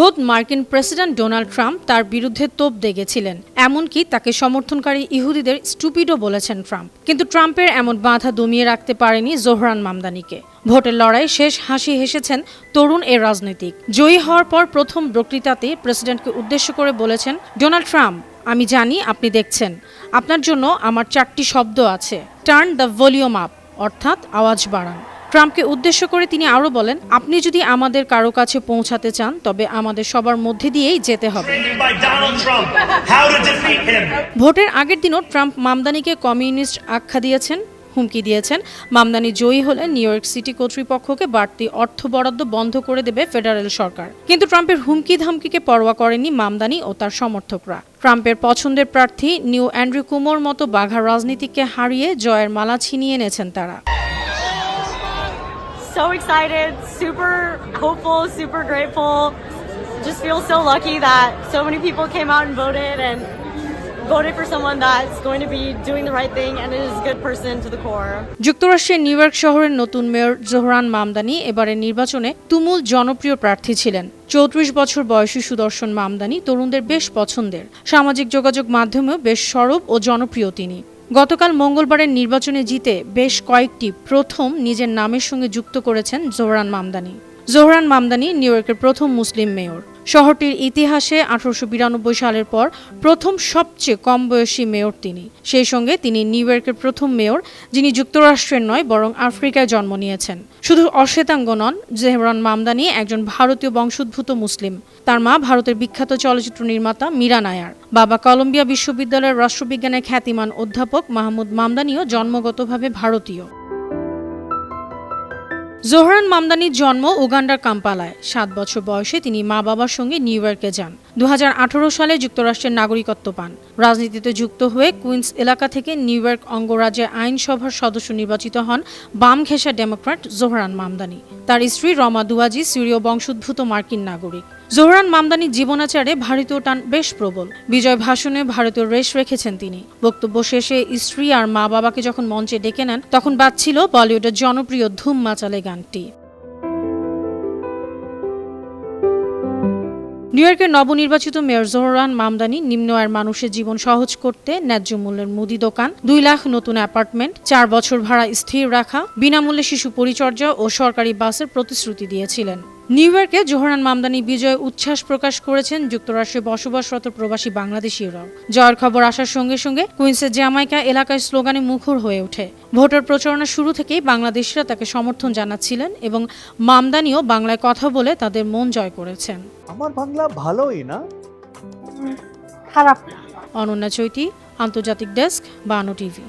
খোদ মার্কিন president Donald Trump তার বিরুদ্ধে তোপ দেগেছিলেন, এমনকি তাকে সমর্থনকারী ইহুদিদের স্টুপিডও বলেছেন ট্রাম্প। কিন্তু ট্রাম্পের এমন বাধা দমিয়ে রাখতে পারেনি জোহরান মামদানিকে। ভোটের লড়াই শেষ হাসি হেসেছেন তরুণ এ রাজনীতিক। জয়ী হওয়ার পর প্রথম বক্তৃতাতে প্রেসিডেন্টকে উদ্দেশ্য করে বলেছেন, ডোনাল্ড ট্রাম্প, আমি জানি আপনি দেখছেন, আপনার জন্য আমার 4টি শব্দ আছে, টার্ন দ্য ভলিউম আপ, অর্থাৎ আওয়াজ বাড়ান। ট্রাম্পকে উদ্দেশ্য করে তিনি আরও বলেন, আপনি যদি আমাদের কারো কাছে পৌঁছাতে চান তবে আমাদের সবার মধ্যে দিয়েই যেতে হবে। ভোটের আগের দিনও ট্রাম্প মামদানিকে কমিউনিস্ট আখ্যা দিয়েছেন, হুমকি দিয়েছেন মামদানি জয়ী হলে নিউ ইয়র্ক সিটি কর্তৃপক্ষকে বাড়তি অর্থ বরাদ্দ বন্ধ করে দেবে ফেডারেল সরকার। কিন্তু ট্রাম্পের হুমকি ধামকিকে পরোয়া করেনি মামদানি ও তার সমর্থকরা। ট্রাম্পের পছন্দের প্রার্থী নিউ অ্যান্ড্রু কুমোর মতো বাঘা রাজনীতিককে হারিয়ে জয়ের মালা ছিনিয়ে এনেছেন তারা। So excited, super hopeful, super grateful. Just feel so lucky that so many people came out and voted for someone that's going to be doing the right thing and is a good person to the core. যুক্তরাষ্ট্রের new York শহরের নতুন mayor Zohran Mamdani এবারের নির্বাচনে তুমুল জনপ্রিয় প্রার্থী ছিলেন। 34 বছর বয়সী সুদর্শন মামদানি তরুণদের বেশ পছন্দের। সামাজিক যোগাযোগ মাধ্যমেও বেশ সরব ও জনপ্রিয় তিনি। গতকাল মঙ্গলবারের নির্বাচনে জিতে বেশ কয়েকটি প্রথম নিজের নামের সঙ্গে যুক্ত করেছেন Zohran Mamdani. Zohran Mamdani new ইয়র্কের প্রথম মুসলিম মেয়র। শহরটির ইতিহাসে 1892 সালের পর প্রথম সবচেয়ে কম বয়সী মেয়র তিনি। সেই সঙ্গে তিনি নিউ ইয়র্কের প্রথম মেয়র যিনি যুক্তরাষ্ট্রের নয় বরং আফ্রিকায় জন্ম নিয়েছেন। শুধু অশ্বেতাঙ্গ নন, জোহরান মামদানি একজন ভারতীয় বংশোদ্ভূত মুসলিম। তার মা ভারতের বিখ্যাত চলচ্চিত্র নির্মাতা মীরা নায়ার। বাবা কলম্বিয়া বিশ্ববিদ্যালয়ের রাষ্ট্রবিজ্ঞানের খ্যাতিমান অধ্যাপক মাহমুদ মামদানিও জন্মগতভাবে ভারতীয়। জোহরান মামদানির জন্ম উগান্ডার কাম্পালায়। 7 বছর বয়সে তিনি মা বাবার সঙ্গে নিউ ইয়র্কে যান। 2018 সালে যুক্তরাষ্ট্রের নাগরিকত্ব পান। রাজনীতিতে যুক্ত হয়ে কুইন্স এলাকা থেকে নিউ ইয়র্ক অঙ্গরাজ্যের আইনসভার সদস্য নির্বাচিত হন বাম ঘেঁষা ডেমোক্র্যাট জোহরান মামদানি। তার স্ত্রী রমা দুয়াজি সিরীয় বংশোদ্ভূত মার্কিন নাগরিক। জোহরান মামদানির জীবনাচারে ভারতীয় টান বেশ প্রবল। বিজয় ভাষণে ভারতীয় রেশ রেখেছেন তিনি। বক্তব্য শেষে স্ত্রী আর মা বাবাকে যখন মঞ্চে ডেকে নেন তখন বাজছিল বলিউডের জনপ্রিয় ধুম মাচালে গানটি। নিউ ইয়র্কের নবনির্বাচিত মেয়র জোহরান মামদানি নিম্ন আয়ের মানুষের জীবন সহজ করতে ন্যায্য মূল্যের মুদি দোকান, 2 লাখ নতুন অ্যাপার্টমেন্ট, 4 বছর ভাড়া স্থির রাখা, বিনামূল্যে শিশু পরিচর্যা ও সরকারি বাসের প্রতিশ্রুতি দিয়েছিলেন। নিউ ইয়র্কে জোহরান মামদানি বিজয়ে উচ্ছ্বাস প্রকাশ করেছেন যুক্তরাষ্ট্রে বসবাসরত প্রবাসী বাংলাদেশিরাও। জয়ের খবর আসার সঙ্গে সঙ্গে কুইন্সের জ্যামাইকা এলাকায় স্লোগানে মুখর হয়ে ওঠে। ভোটার প্রচারণা শুরু থেকেই বাংলাদেশিরা তাকে সমর্থন জানাচ্ছিলেন এবং মামদানিও বাংলায় কথা বলে তাদের মন জয় করেছেন। আমার বাংলা ভালোই না, খারাপ। অনন্যা চৈতি, আন্তর্জাতিক ডেস্ক, বানো টিভি।